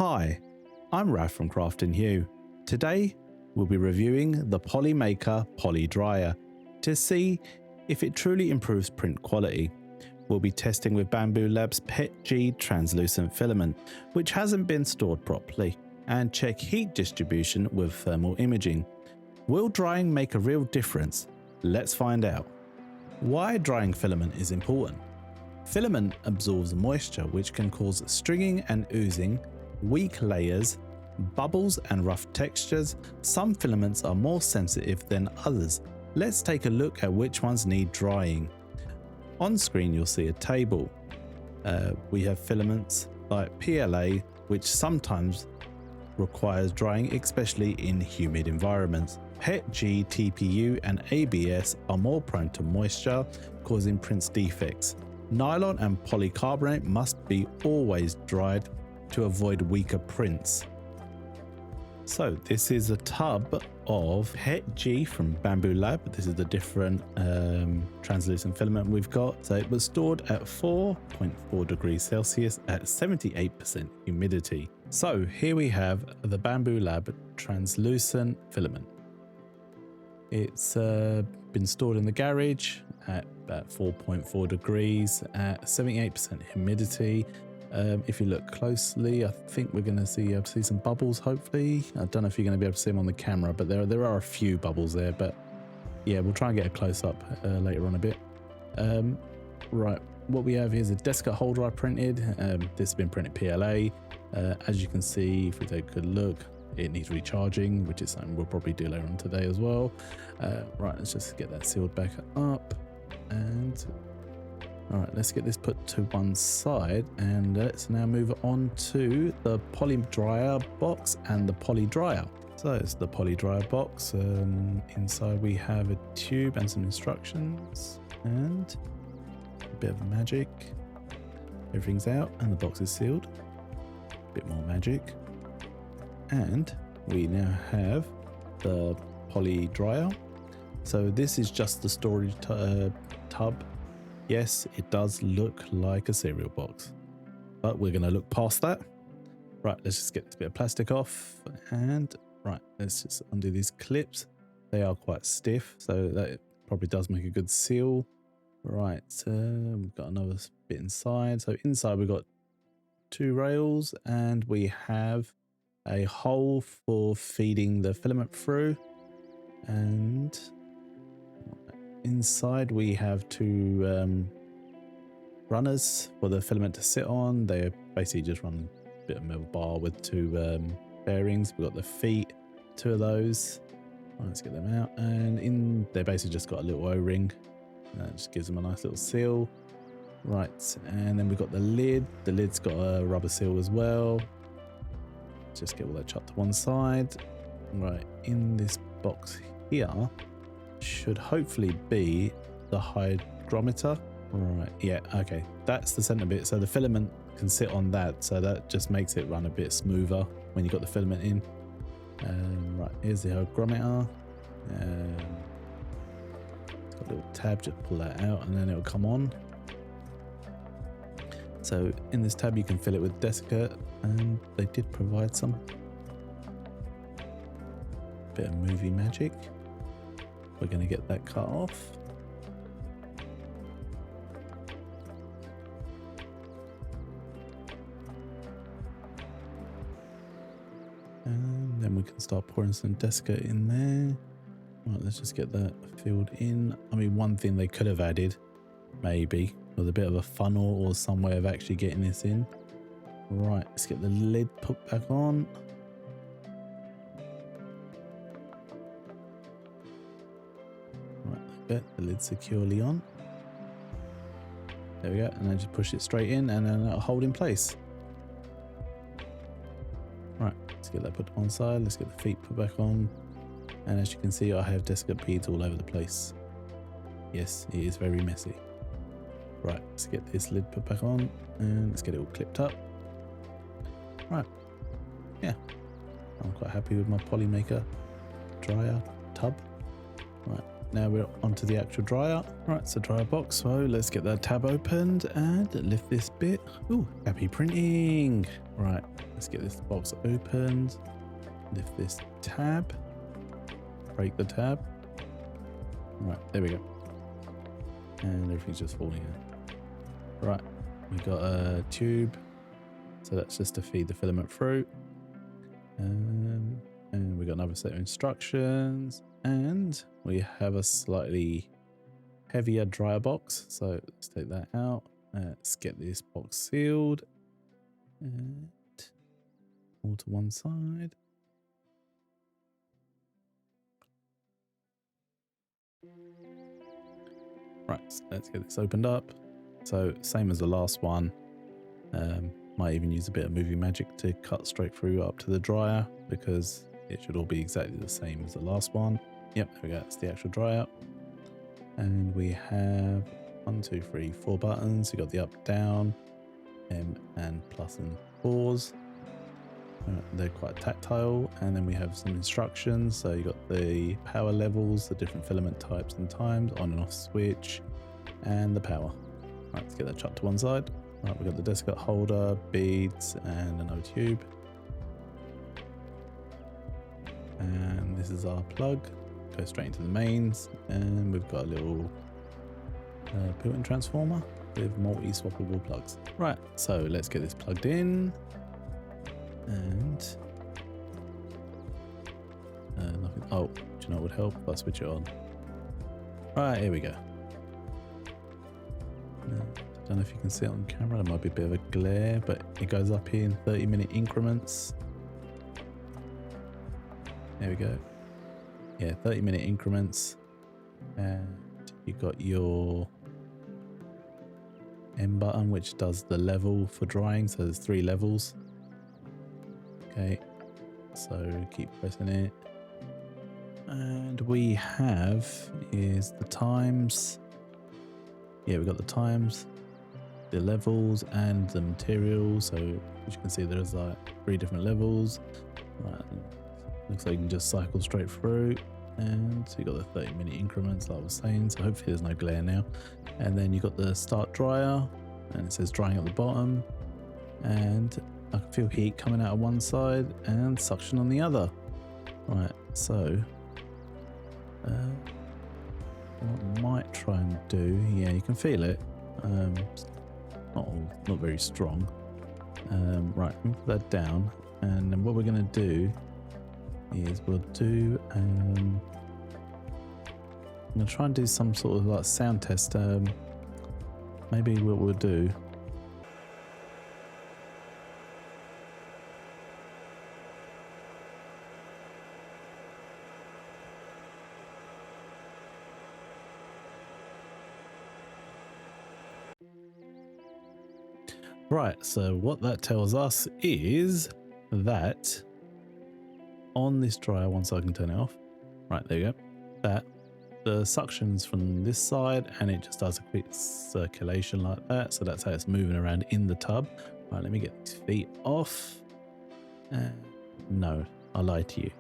Hi, I'm Raf from Craft and Hue. Today we'll be reviewing the Polymaker PolyDryer to see if it truly improves print quality. We'll be testing with Bambu Lab's PETG Translucent Filament, which hasn't been stored properly, and check heat distribution with thermal imaging. Will drying make a real difference? Let's find out. Why drying filament is important. Filament absorbs moisture, which can cause stringing and oozing, weak layers, bubbles and rough textures. Some filaments are more sensitive than others. Let's take a look at which ones need drying. On screen you'll see a table. We have filaments like PLA, which sometimes requires drying, especially in humid environments. PETG, TPU and ABS are more prone to moisture, causing print defects. Nylon and polycarbonate must be always dried to avoid weaker prints. So this is a tub of PETG from Bambu Lab. This is the different translucent filament we've got. So it was stored at 4.4 degrees Celsius at 78% humidity. So here we have the Bambu Lab translucent filament. It's been stored in the garage at about 4.4 degrees at 78% humidity. If you look closely, I think we're going to see some bubbles, hopefully. I don't know if you're going to be able to see them on the camera, but there are a few bubbles there. But yeah, we'll try and get a close-up later on a bit. Right, what we have here is a Desicca hole dry printed. This has been printed PLA. As you can see, if we take a good look, it needs recharging, which is something we'll probably do later on today as well. Right, let's just get that sealed back up. And all right, let's get this put to one side, and let's now move on to the PolyDryer box and the PolyDryer. So it's the PolyDryer box. Inside we have a tube and some instructions and a bit of magic. Everything's out and the box is sealed. A bit more magic. And we now have the PolyDryer. So this is just the storage tub. Yes, it does look like a cereal box, but we're going to look past that. Right, let's just get this bit of plastic off, and right, let's just undo these clips. They are quite stiff, so that probably does make a good seal. Right, we've got another bit inside. So inside we've got two rails, and we have a hole for feeding the filament through, and inside we have two runners for the filament to sit on. They basically just run a bit of metal bar with two bearings. We've got the feet, two of those. Right, let's get them out, and they basically just got a little O-ring. That just gives them a nice little seal. Right, and then we've got the lid. The lid's got a rubber seal as well. Just get all that chucked to one side. Right, in this box here should hopefully be the hygrometer. Right, yeah, okay, that's the center bit, so the filament can sit on that, so that just makes it run a bit smoother when you got the filament in. Right, here's the hygrometer. It's got a little tab, just pull that out and then it'll come on. So in this tab you can fill it with Desicca, and they did provide some bit of movie magic. We're going to get that cut off. And then we can start pouring some Desicca in there. Right, let's just get that filled in. I mean, one thing they could have added, maybe, was a bit of a funnel or some way of actually getting this in. Right, let's get the lid put back on. The lid securely on. There we go, and then just push it straight in, and then it'll hold in place. Right, let's get that put to one side. Let's get the feet put back on, and as you can see, I have Desicca beads all over the place. Yes, it is very messy. Right, let's get this lid put back on, and let's get it all clipped up. Right, yeah, I'm quite happy with my Polymaker dryer tub. Right, now we're onto the actual dryer. Right, so dryer box. So let's get that tab opened and lift this bit. Ooh, happy printing. Right, let's get this box opened. Lift this tab. Break the tab. Right, there we go. And everything's just falling out. Right, we got a tube. So that's just to feed the filament through. And we got another set of instructions. And we have a slightly heavier dryer box. So let's take that out. Let's get this box sealed. And all to one side. Right, so let's get this opened up. So same as the last one. Might even use a bit of movie magic to cut straight through up to the dryer, because it should all be exactly the same as the last one. Yep, there we go, that's the actual dryer. And we have 1, 2, 3, 4 buttons. You got the up, down, M and plus and pause. They're quite tactile. And then we have some instructions. So you got the power levels, the different filament types and times, on and off switch, and the power. Right, let's get that chucked to one side. Right, we've got the desktop holder, beads, and another tube. And this is our plug. Goes straight into the mains, and we've got a little built-in transformer with multi-swappable plugs. Right, so let's get this plugged in. And nothing. Oh, do you know what would help? I'll switch it on. Right, here we go. I don't know if you can see it on camera, there might be a bit of a glare, but it goes up here in 30-minute increments. There we go. Yeah, 30-minute increments. And you got your M button, which does the level for drying. So there's 3 levels. Okay, so keep pressing it. And we have is the times. Yeah, we've got the times, the levels, and the materials. So as you can see, there's like 3 different levels. Right. Looks like you can just cycle straight through. And so you got the 30-minute increments like I was saying. So hopefully there's no glare now. And then you got the start dryer, and it says drying at the bottom. And I can feel heat coming out of one side and suction on the other. Right, so what I might try and do, yeah, you can feel it. Not very strong. Right, let me put that down, and then what we're going to do is we'll do. I'm going to try and do some sort of like sound test. Maybe what we'll do. Right, so what that tells us is that on this dryer, once I can turn it off, right, there you go, that the suction's from this side and it just does a quick circulation like that. So that's how it's moving around in the tub. Right, let me get these feet off. No, I lied to you.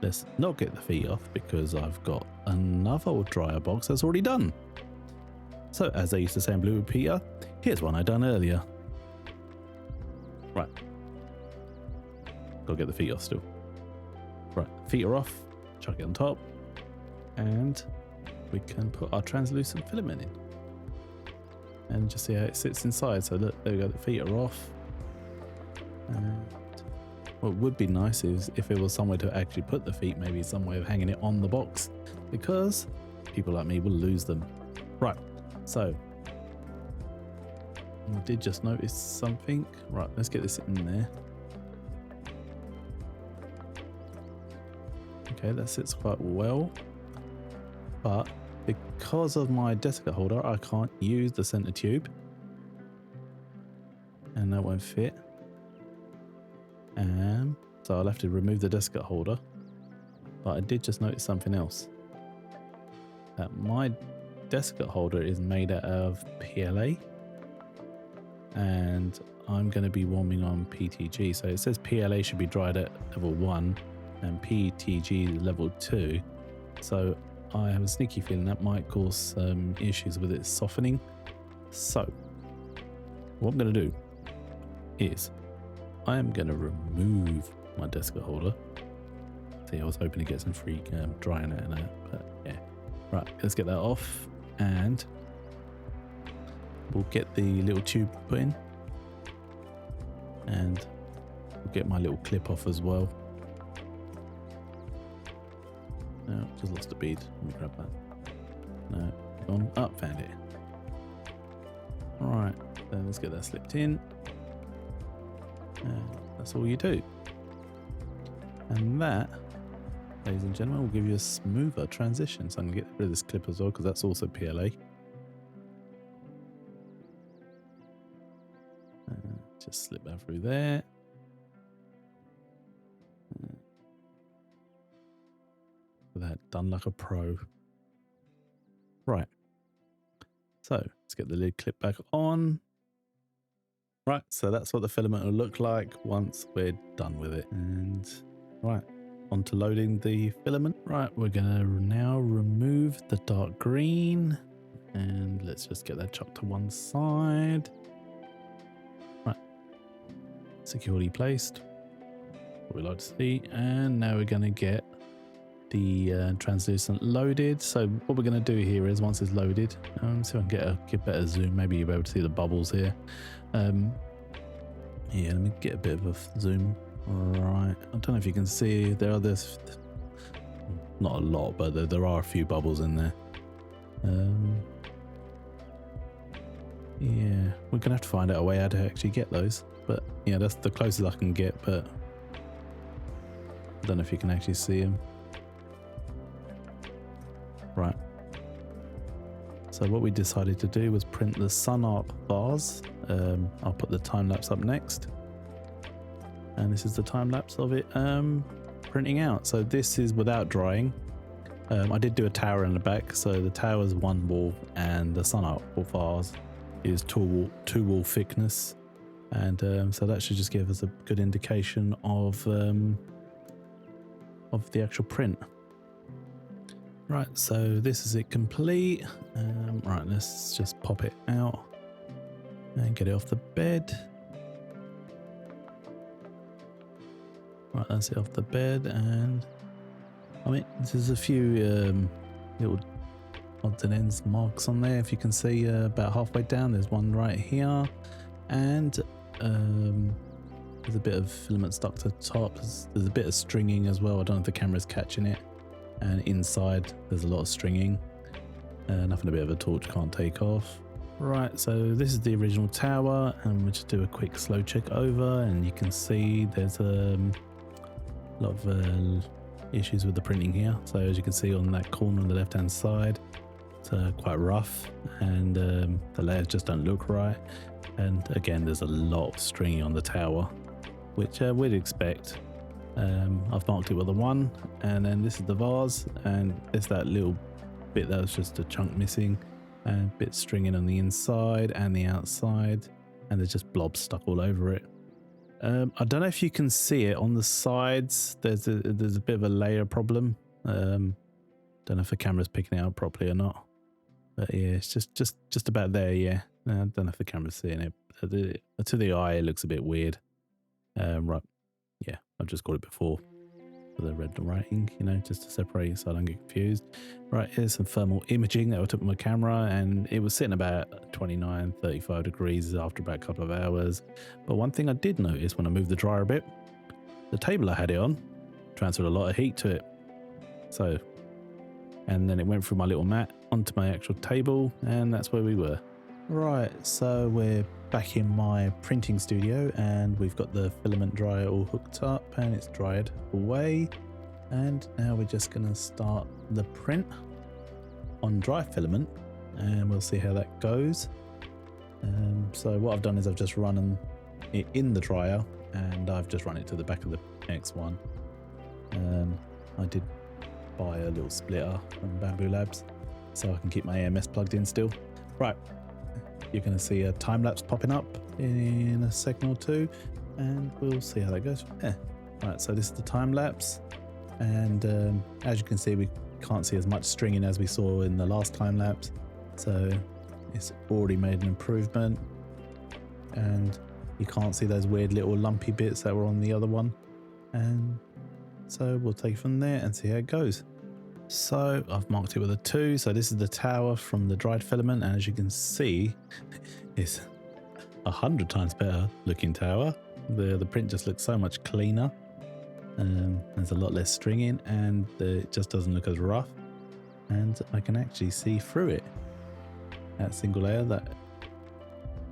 Let's not get the feet off because I've got another dryer box that's already done. So as they used to say in Blue Peter, here's one I done earlier. Right, gotta get the feet off still. Right, feet are off, chuck it on top, and we can put our translucent filament in. And just see how it sits inside. So look, there we go, the feet are off. And what would be nice is if it was somewhere to actually put the feet, maybe some way of hanging it on the box, because people like me will lose them. Right, so I did just notice something. Right, let's get this in there. Okay, that sits quite well. But because of my desiccant holder, I can't use the center tube. And that won't fit. So I'll have to remove the desiccant holder. But I did just notice something else. That my desiccant holder is made out of PLA. And I'm going to be warming on PETG. So it says PLA should be dried at level 1 and PETG level 2. So I have a sneaky feeling that might cause some issues with it softening. So what I'm going to do is I am going to remove my desk holder. See, I was hoping to get some free drying out of that, but yeah. Right, let's get that off, and we'll get the little tube put in, and we'll get my little clip off as well. No, just lost a bead. Let me grab that. No, gone up, found it. Alright, then let's get that slipped in. And that's all you do. And that, ladies and gentlemen, will give you a smoother transition. So I'm going to get rid of this clip as well, because that's also PLA. Just slip that through there. That done like a pro. Right. So let's get the lid clip back on. Right, so that's what the filament will look like once we're done with it. And right, on to loading the filament. Right, we're gonna now remove the dark green, and let's just get that chucked to one side. Right, securely placed, what we like to see. And now we're gonna get the translucent loaded. So what we're going to do here is, once it's loaded, see if I can get better zoom. Maybe you'll be able to see the bubbles here. Yeah, let me get a bit of a zoom. Right, I don't know if you can see there are this, not a lot, but there are a few bubbles in there. Yeah, we're gonna have to find out a way how to actually get those, but yeah, that's the closest I can get. But I don't know if you can actually see them. Right, so what we decided to do was print the sun arc bars. I'll put the time lapse up next, and this is the time lapse of it printing out. So this is without drying. I did do a tower in the back, so the tower is one wall and the sun arc bars is two wall thickness, and so that should just give us a good indication of the actual print. Right, so this is it complete. Right, let's just pop it out and get it off the bed. Right, that's it off the bed, and I mean, there's a few little odds and ends marks on there. If you can see, about halfway down, there's one right here, and there's a bit of filament stuck to the top. There's a bit of stringing as well. I don't know if the camera's catching it. And inside there's a lot of stringing, nothing a bit of a torch can't take off. Right, so this is the original tower, and we'll just do a quick slow check over, and you can see there's a lot of issues with the printing here. So as you can see on that corner on the left hand side, it's quite rough, and the layers just don't look right. And again, there's a lot of stringing on the tower, which we'd expect. I've marked it with a 1, and then this is the vase, and it's that little bit that was just a chunk missing, and bits stringing on the inside and the outside, and there's just blobs stuck all over it. I don't know if you can see it on the sides. There's a bit of a layer problem. Don't know if the camera's picking it out properly or not, but yeah, it's just about there. Yeah, I don't know if the camera's seeing it. To the eye, it looks a bit weird. Right. Yeah, I've just got it before for the red writing, you know, just to separate it so I don't get confused. Right, here's some thermal imaging that I took with my camera, and it was sitting about 29, 35 degrees after about a couple of hours. But one thing I did notice when I moved the dryer a bit, the table I had it on transferred a lot of heat to it. So, and then it went through my little mat onto my actual table, and that's where we were. Right, so we're back in my printing studio, and we've got the filament dryer all hooked up, and it's dried away. And now we're just going to start the print on dry filament, and we'll see how that goes. So what I've done is I've just run it in the dryer, and I've just run it to the back of the X1. I did buy a little splitter from Bambu Labs so I can keep my AMS plugged in still. Right, you're going to see a time lapse popping up in a second or two, and we'll see how that goes. Yeah. Right, so this is the time lapse, and as you can see, we can't see as much stringing as we saw in the last time lapse, so it's already made an improvement. And You can't see those weird little lumpy bits that were on the other one. And so we'll take it from there and see how it goes. So I've marked it with a 2. So this is the tower from the dried filament. And as you can see, it's 100 times better looking tower. The print just looks so much cleaner. There's a lot less stringing and it just doesn't look as rough. And I can actually see through it. That single layer.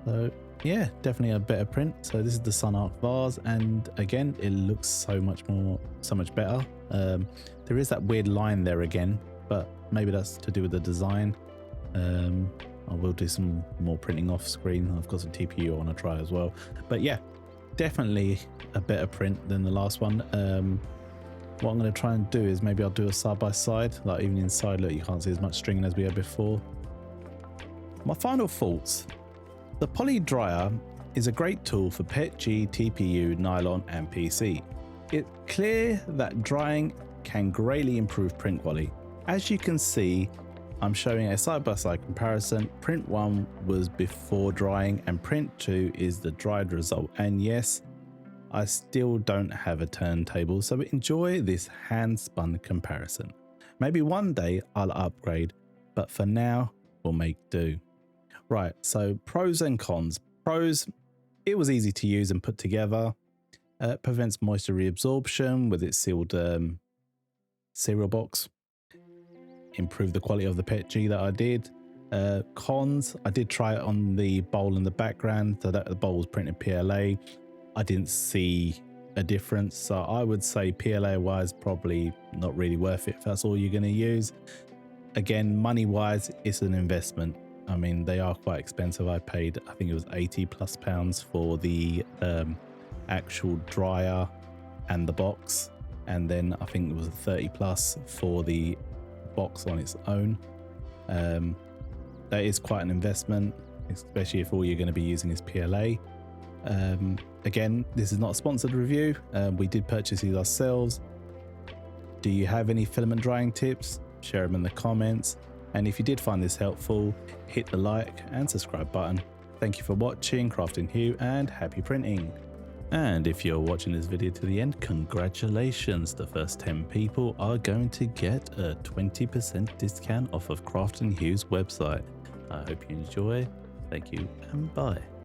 So yeah, definitely a better print. So this is the Sun Arc vase, and again it looks so much better. There is that weird line there again, but maybe that's to do with the design. I will do some more printing off screen. I've got some TPU I want to try as well, but yeah, definitely a better print than the last one. What I'm going to try and do is maybe I'll do a side by side, like even inside, look, you can't see as much stringing as we had before. My final thoughts. The PolyDryer is a great tool for PETG, TPU, nylon and PC. It's clear that drying can greatly improve print quality. As you can see, I'm showing a side-by-side comparison. Print 1 was before drying and print 2 is the dried result. And yes, I still don't have a turntable, so enjoy this hand-spun comparison. Maybe one day I'll upgrade, but for now we'll make do. Right, so pros and cons. Pros, it was easy to use and put together. Prevents moisture reabsorption with its sealed cereal box. Improved the quality of the PETG that I did. Cons, I did try it on the bowl in the background, so that the bowl was printed PLA. I didn't see a difference, so I would say PLA wise probably not really worth it if that's all you're going to use. Again, money wise, it's an investment. I mean, they are quite expensive. I paid, I think it was £80+ for the actual dryer and the box, and then I think it was 30+ for the box on its own. That is quite an investment, especially if all you're going to be using is PLA. Again, this is not a sponsored review. We did purchase these ourselves. Do you have any filament drying tips? Share them in the comments. And if you did find this helpful, hit the like and subscribe button. Thank you for watching Craft and Hue, and happy printing. And if you're watching this video to the end, congratulations. The first 10 people are going to get a 20% discount off of Craft and Hue's website. I hope you enjoy. Thank you and bye.